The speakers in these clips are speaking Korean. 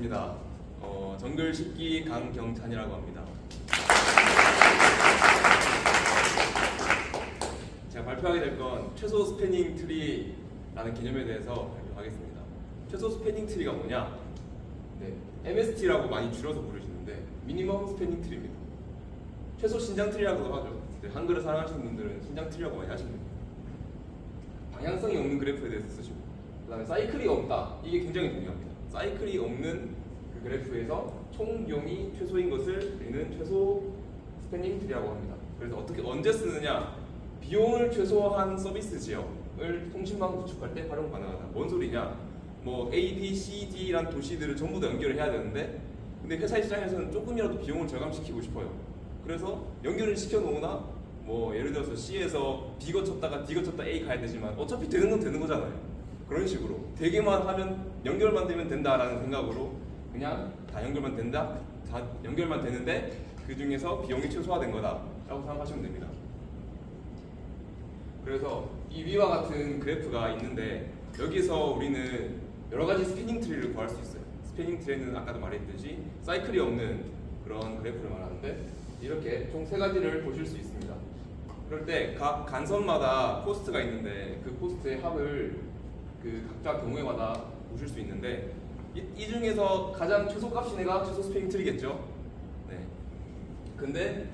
반갑습니다. 정글 10기 강경찬이라고 합니다. 제가 발표하게 될 건 최소 스패닝 트리라는 개념에 대해서 발표하겠습니다. 최소 스패닝 트리가 뭐냐? 네, MST라고 많이 줄여서 부르시는데 미니멈 스패닝 트리입니다. 최소 신장 트리라고도 하죠. 한글을 사랑하시는 분들은 신장 트리라고 많이 하시는 거예요. 방향성이 없는 그래프에 대해서 쓰시고, 그 다음에 사이클이 없다. 이게 굉장히 중요합니다. 사이클이 없는 그 그래프에서 총 비용이 최소인 것을 우리는 최소 스패닝 트리라고 합니다. 그래서 어떻게 언제 쓰느냐? 비용을 최소화한 서비스 지역을 통신망 구축할 때 활용 가능하다. 뭔 소리냐? 뭐 A, B, C, D라는 도시들을 전부 다 연결을 해야 되는데, 근데 회사 입장에서는 조금이라도 비용을 절감시키고 싶어요. 그래서 연결을 시켜놓으나 뭐 예를 들어서 C에서 B 거쳤다가 D 거쳤다 A 가야 되지만 어차피 되는 건 되는 거잖아요. 그런 식으로 되게만 하면 연결만 되면 된다라는 생각으로 그냥 다 연결만 된다, 다 연결만 되는데 그 중에서 비용이 최소화된 거다라고 생각하시면 됩니다. 그래서 이 위와 같은 그래프가 있는데 여기서 우리는 여러 가지 스패닝 트리를 구할 수 있어요. 스패닝 트리는 아까도 말했듯이 사이클이 없는 그런 그래프를 말하는데 이렇게 총 세 가지를 보실 수 있습니다. 그럴 때 각 간선마다 코스트가 있는데 그 코스트의 합을 그 각자 경우에마다 보실 수 있는데 이 중에서 가장 최소값이 내가 최소 스패닝 트리겠죠. 네. 근데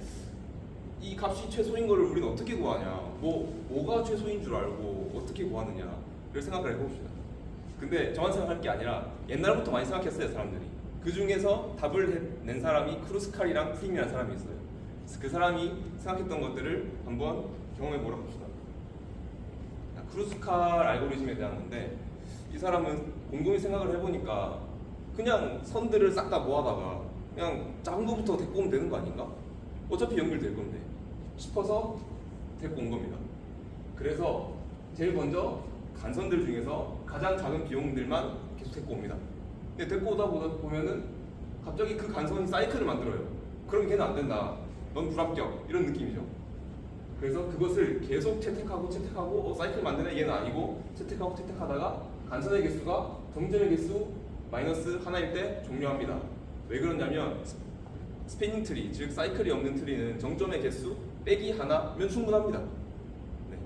이 값이 최소인 거를 우리는 어떻게 구하냐? 뭐가 최소인 줄 알고 어떻게 구하느냐를 생각을 해봅시다. 근데 저만 생각할 게 아니라 옛날부터 많이 생각했어요, 사람들이. 그 중에서 답을 낸 사람이 크루스칼이랑 프림이라는 사람이 있어요. 그 사람이 생각했던 것들을 한번 경험해 보러 갑시다. 크루스칼 알고리즘에 대한 건데 이 사람은 곰곰이 생각을 해보니까 그냥 선들을 싹 다 모아다가 그냥 작은 거부터 데리고 오면 되는 거 아닌가? 어차피 연결될 건데 싶어서 데리고 온 겁니다. 그래서 제일 먼저 간선들 중에서 가장 작은 비용들만 계속 데리고 옵니다. 근데 데리고 오다 보면은 갑자기 그 간선이 사이클을 만들어요. 그럼 걔는 안 된다. 넌 불합격. 이런 느낌이죠. 그래서 그것을 계속 채택하고 사이클 만드는 얘는 아니고 채택하고 채택하다가 간선의 개수가 정점의 개수 마이너스 하나일 때 종료합니다. 왜 그러냐면 스패닝 트리, 즉 사이클이 없는 트리는 정점의 개수 빼기 하나면 충분합니다. 네.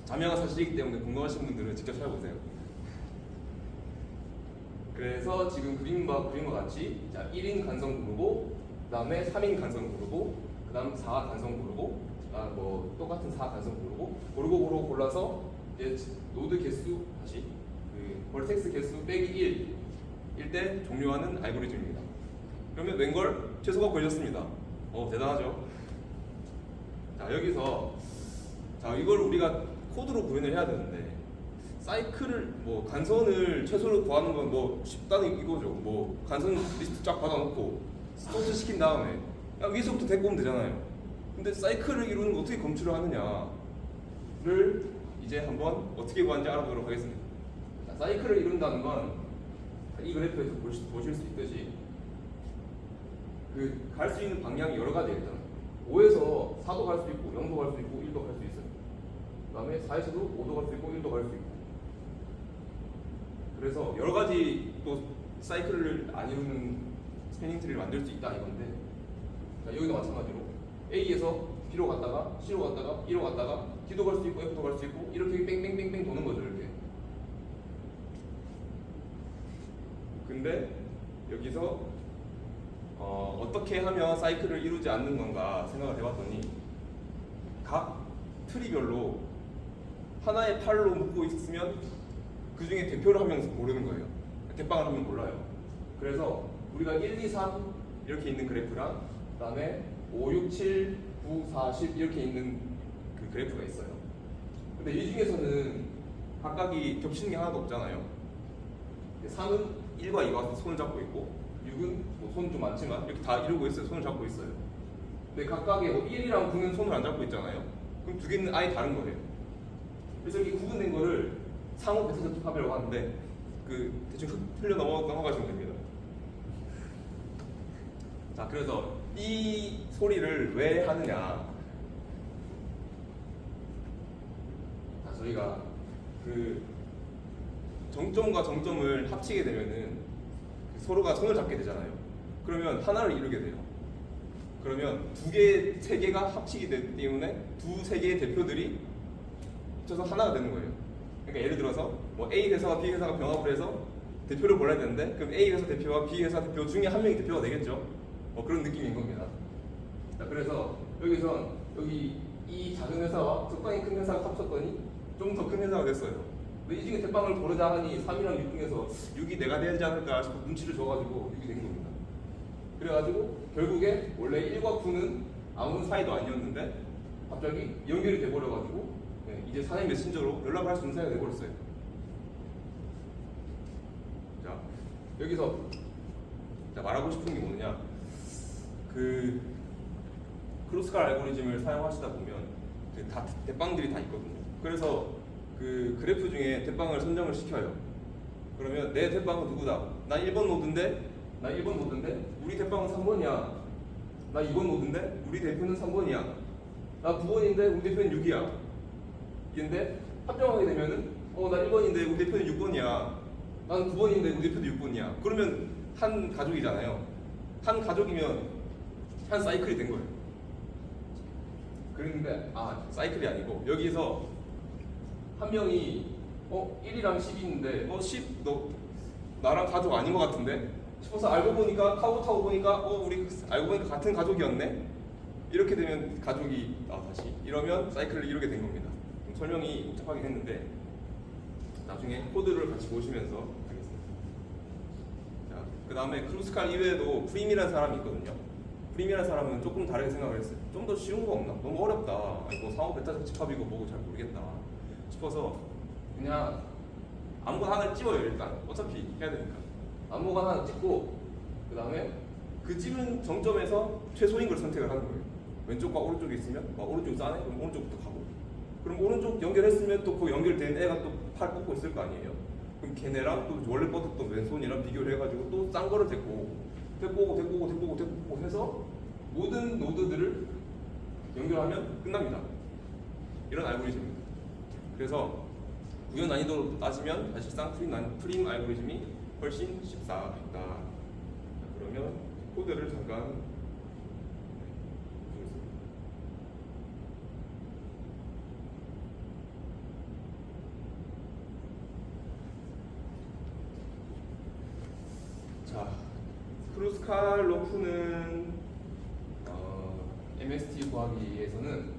자명한 사실이기 때문에 궁금하신 분들은 직접 찾아보세요. 그래서 지금 그림과 같이 자, 1인 간선 고르고 그 다음에 3인 간선 고르고 그 다음 4 간선 고르고 뭐 똑같은 4 간선 고르고 골라서 이제 노드 개수 다시 그 벌텍스 개수 빼기 1일 때 종료하는 알고리즘입니다. 그러면 웬걸 최소가 걸렸습니다. 대단하죠? 자, 여기서 자, 이걸 우리가 코드로 구현을 해야 되는데 사이클을 뭐 간선을 최소로 구하는 건 뭐 쉽다는 이거죠. 뭐 간선 리스트 쫙 받아놓고 소스 시킨 다음에 그냥 위에서부터 데리고 오면 되잖아요. 근데 사이클을 이루는 거 어떻게 검출을 하느냐를 이제 한번 어떻게 구하는지 알아보도록 하겠습니다. 자, 사이클을 이룬다는 건 이 그래프에서 보실 수 있듯이 그 갈 수 있는 방향이 여러 가지가 있잖아요. 5에서 4도 갈 수 있고 0도 갈 수 있고 1도 갈 수 있어요. 그 다음에 4에서도 5도 갈 수 있고 1도 갈 수 있고. 그래서 여러 가지 또 사이클을 안 이루는 스패닝 트리를 만들 수 있다 이건데, 자, 여기도 마찬가지로 A에서 B로 갔다가 C로 갔다가 E로 갔다가 D도 갈 수 있고 F도 갈 수 있고 이렇게 뺑뺑뺑뺑 도는 거죠. 이렇게. 근데 여기서 어떻게 하면 사이클을 이루지 않는 건가 생각을 해봤더니 각 트리별로 하나의 팔로 묶고 있으면 그 중에 대표를 한 명 고르는 거예요. 대빵을 한 명 골라요. 그래서 우리가 1, 2, 3 이렇게 있는 그래프랑 그 다음에 5, 6, 7, 9, 4, 10 이렇게 있는 그 그래프가 있어요. 근데 이 중에서는 각각이 겹치는 게 하나도 없잖아요. 3은 1과 2가 손을 잡고 있고 6은 뭐 손 좀 많지만 이렇게 다 이루고 있어요. 손을 잡고 있어요. 근데 각각의 뭐 1이랑 9는 손을 안 잡고 있잖아요. 그럼 두 개는 아예 다른 거예요. 그래서 이렇게 구분된 거를 상호 배선적 합이라고 하는데 그 대충 흘려 넘어가시면 됩니다. 자, 그래서 이 소리를 왜 하느냐? 자, 저희가 그 정점과 정점을 합치게 되면은 서로가 손을 잡게 되잖아요. 그러면 하나를 이루게 돼요. 그러면 두 개, 세 개가 합치기 되기 때문에 세 개의 대표들이 합쳐서 하나가 되는 거예요. 그러니까 예를 들어서 뭐 A 회사와 B 회사가 병합을 해서 대표를 골라야 되는데 그럼 A 회사 대표와 B 회사 대표 중에 한 명이 대표가 되겠죠. 그런 느낌인 겁니다. 자, 그래서 여기서 여기 이 작은 회사와 적당히 큰 회사가 합쳤더니 좀 더 큰 회사가 됐어요. 근데 이 중에 대빵을 고르자 하니 3이랑 6 중에서 6이 내가 되지 않을까 싶어 눈치를 줘가지고 6이 된 겁니다. 그래가지고 결국에 원래 1과 9는 아무 사이도 아니었는데 갑자기 연결이 돼버려가지고 이제 사내 메신저로 연락을 할 수 있는 사이가 돼버렸어요. 자, 여기서 말하고 싶은 게 뭐냐, 그 크루스칼 알고리즘을 사용하시다 보면 다 대빵들이 다 있거든요. 그래서 그 그래프 중에 대빵을 선정을 시켜요. 그러면 내 대빵은 누구다? 나 1번 노드인데 우리 대빵은 3번이야. 나 2번 노드인데 우리 대표는 3번이야. 나 9번인데 우리 대표는 6이야. 이런데 합병하게 되면은 나 1번인데 우리 대표는 6번이야. 난 9번인데 우리 대표도 6번이야. 그러면 한 가족이잖아요. 한 가족이면 한 사이클이 된 거예요. 그런데 사이클이 아니고 여기서 한 명이 1이랑 10이 있는데 10 너 나랑 가족 아닌 것 같은데 싶어서 알고 보니까 타고 보니까 우리 알고 보니까 같은 가족이었네. 이렇게 되면 가족이 다시 이러면 사이클을 이루게 된 겁니다. 설명이 복잡하긴 했는데 나중에 코드를 같이 보시면서 하겠습니다. 자, 그 다음에 크루스칼 이외에도 프림이라는 사람이 있거든요. 프림이라는 사람은 조금 다르게 생각을 했어요. 좀 더 쉬운 거 없나? 너무 어렵다. 이거 상호 베타 적집합이고 뭐고 잘 모르겠다 싶어서 그냥 아무거나 하나를 찍어요. 일단 어차피 해야 되니까 아무거나 하나 찍고 그 다음에 그 찍은 정점에서 최소인 걸 선택을 하는 거예요. 왼쪽과 오른쪽에 있으면 오른쪽이 싸네? 그럼 오른쪽부터 가고, 그럼 오른쪽 연결했으면 또 그 연결된 애가 또 팔 뻗고 있을 거 아니에요. 그럼 걔네랑 또 원래 뻗었던 왼손이랑 비교를 해가지고 또 싼 거를 데리고 오고 해서 모든 노드들을 연결하면 끝납니다. 이런 알고리즘입니다. 그래서 구현 난이도로 따지면 사실상 프림 알고리즘이 훨씬 쉽다. 그러면 코드를 잠깐 보겠습니다. 자, 크루스칼로 푸는 MST 구하기에서는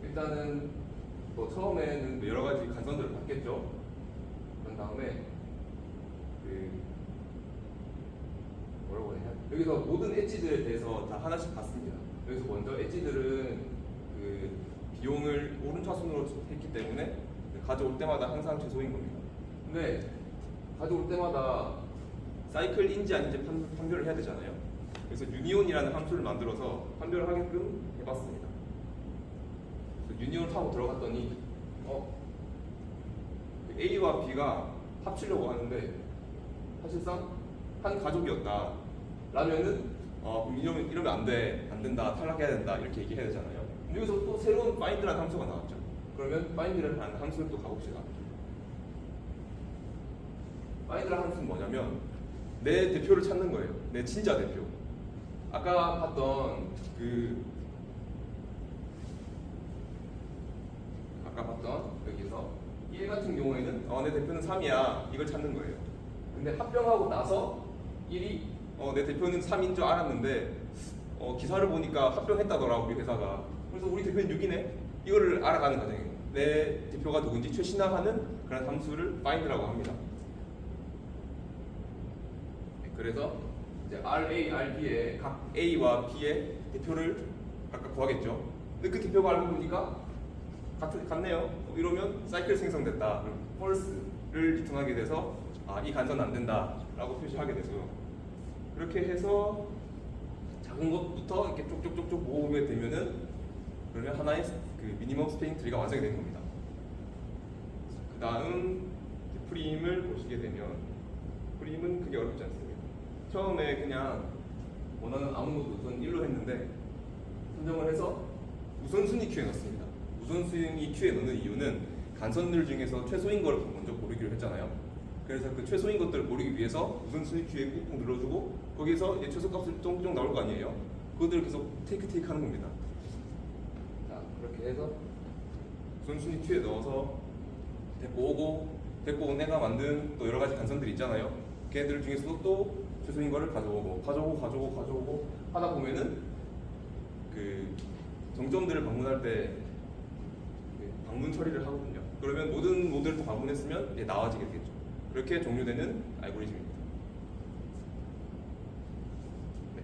일단은 처음에는 여러 가지 간선들을 받겠죠. 그런 다음에 뭐라고 해야? 여기서 모든 엣지들에 대해서 다 하나씩 봤습니다. 여기서 먼저 엣지들은 그 비용을 오른차순으로 했기 때문에 가져올 때마다 항상 최소인 겁니다. 근데 가져올 때마다 사이클인지 아닌지 판별을 해야 되잖아요. 그래서 유니온이라는 함수를 만들어서 판별을 하게끔 해봤습니다. 유니온을 타고 들어갔더니 A와 B가 합치려고 하는데 사실상 한 가족이었다 라면은 이러면 안 된다, 탈락해야 된다 이렇게 얘기해야 되잖아요. 여기서 또 새로운 find라는 함수가 나왔죠. 그러면 find라는 함수를 또 가봅시다. find라는 함수는 뭐냐면 내 대표를 찾는 거예요. 내 진짜 대표. 아까 봤던 여기서 1 같은 경우에는 내 대표는 3이야 이걸 찾는 거예요. 근데 합병하고 나서 1이 내 대표는 3인 줄 알았는데 기사를 보니까 합병했다더라 우리 회사가. 그래서 우리 대표는 6이네. 이거를 알아가는 과정이에요. 내 대표가 누군지 최신화하는 그런 함수를 find라고 합니다. 그래서 이제 RA, RB의 각 A와 B의 대표를 각각 구하겠죠. 근데 그 대표가 알고 보니까 같네요. 이러면 사이클 생성됐다. 그럼 false를 리턴하게 돼서 이 간선은 안 된다 라고 표시하게 되고요. 그렇게 해서 작은 것부터 이렇게 쪽쪽쪽쪽 모으게 되면은 그러면 하나의 그 미니멈 스페닝 트리가 완성이 된 겁니다. 그 다음 프림을 보시게 되면 프림은 그게 어렵지 않습니다. 처음에 그냥 원하는 아무 것도 우선 1로 했는데 선정을 해서 우선순위 큐에 넣습니다. 우선순위 큐에 넣는 이유는 간선들 중에서 최소인 걸 먼저 고르기로 했잖아요. 그래서 그 최소인 것들을 고르기 위해서 우선순위 큐에 꾹꾹 눌러주고 거기에서 이제 최소값을 쫑쫑 나올 거 아니에요. 그것들을 계속 테이크 하는 겁니다. 자, 그렇게 해서 우선순위 큐에 넣어서 데리고 온 애가 만든 또 여러 가지 간선들이 있잖아요. 걔들 중에서도 또 최소인 거를 가져오고 하다 보면은 그 정점들을 방문할 때 방문 처리를 하거든요. 그러면 모든 모드를 다 방문했으면 이제 나와지게 되겠죠. 그렇게 종료되는 알고리즘입니다. 네.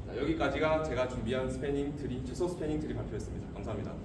자, 여기까지가 제가 준비한 스패닝 트리, 최소 스패닝 트리 발표였습니다. 감사합니다.